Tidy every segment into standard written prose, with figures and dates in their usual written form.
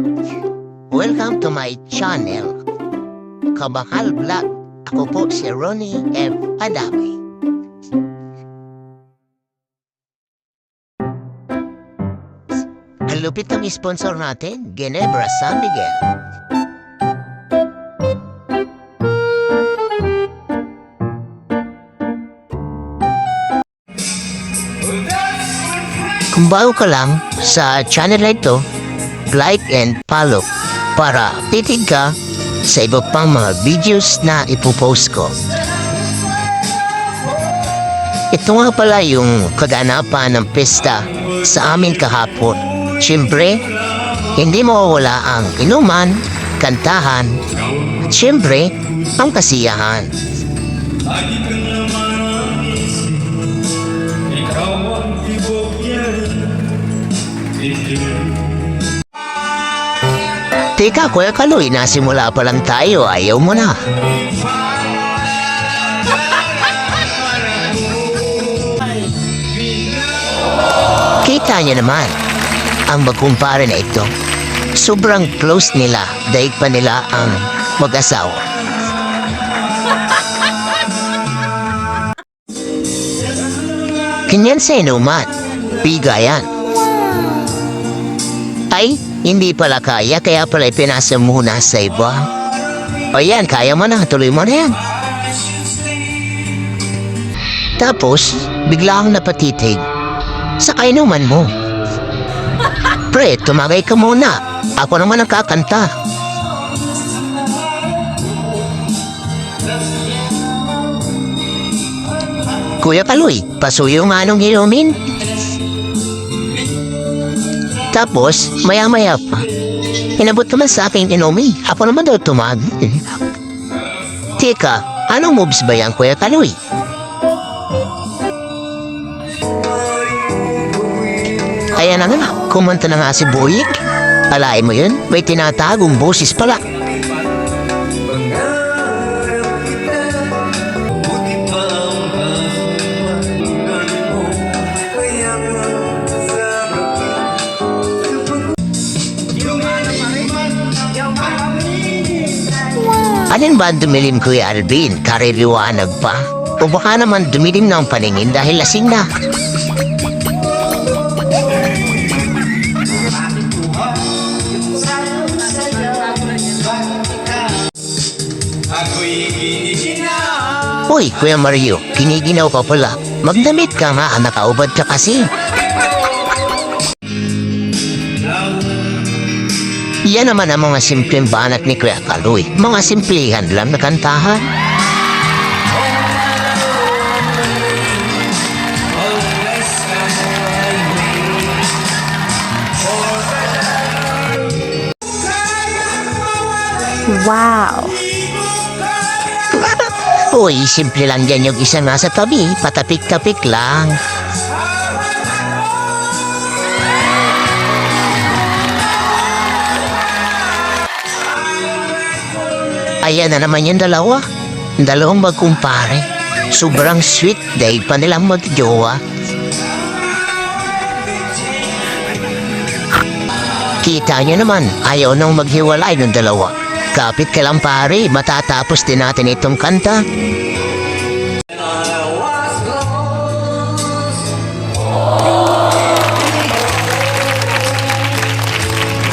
Welcome to my channel, Kabakal Vlog. Ako po si Ronnie F. Adami. Ang lupit ng sponsor natin, Ginebra San Miguel. Kung bago ka lang sa channel na ito, like and follow para titig ka sa iba pang mga videos na ipopost ko. Ito nga pala yung kaganapan ng pista sa amin kahapon. Siyempre, hindi mawawala ang inuman, kantahan, at siyempre, ang kasiyahan. Teka, Kuya Kaloy, nasimula pa lang tayo, ayaw mo na. Kita niyo naman, ang magkumpare na ito, sobrang close nila, daig pa nila ang mag-asawa. Kanyan sa inuman, bigayan. Ay, hindi pala kaya pala ipinasa muna sa iba. O yan, kaya mo na, tuloy mo na yan. Tapos, bigla kang napatitig sa kainuman mo. Pre, tumagay ka muna. Ako naman ang kakanta. Kuya Kaloy, pasuyo nga nung inumin. Tapos, maya-maya pa, inabot naman sa aking inumin. Ako naman daw tumag. Teka, anong moves ba yan, Kuya Kaloy? Ayan na nga, kumanta na nga si Boyik. Alain mo yun, may tinatagong boses pala. Alin ba dumilim, Kuya Alvin? Kaririwanag pa? O baka naman dumilim ng paningin dahil lasing na? Uy, Kuya Mario, kiniginaw ka pala. Magdamit ka nga, nakaubad ka kasi. Yan naman ang mga simpleng banat ni Kuya Kaloy. Mga simplihan lang na kantahan. Wow! Uy, simple lang yan yung isa nasa tabi. Patapik-tapik lang. Ayan na naman yung dalawa. Dalawang magkumpare. Sobrang sweet dahil pa nilang magjowa. Kita nyo naman, ayaw nang maghiwalay ng dalawa. Kapit ka lang pare, matatapos din natin itong kanta.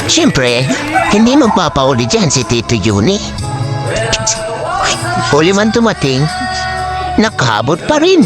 Siyempre, hindi magpapauli dyan si Tito Yuni. Huli man tumating, nakahabot pa rin.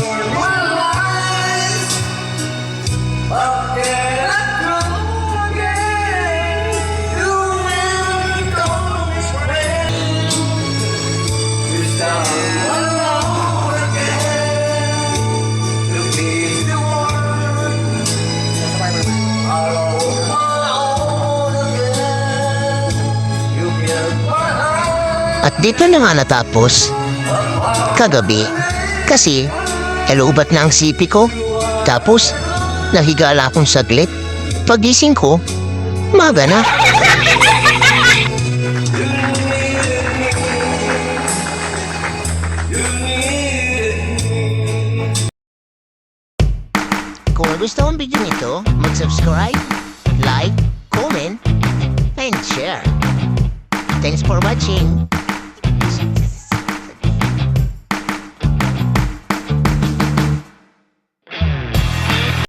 At dito na nga natapos kagabi kasi elubat na ang sipi ko. Tapos nahigala akong saglit. Pagising ko, maga na. Kung gusto mong video nito, mag-subscribe, like, comment, and and share. Thanks for watching.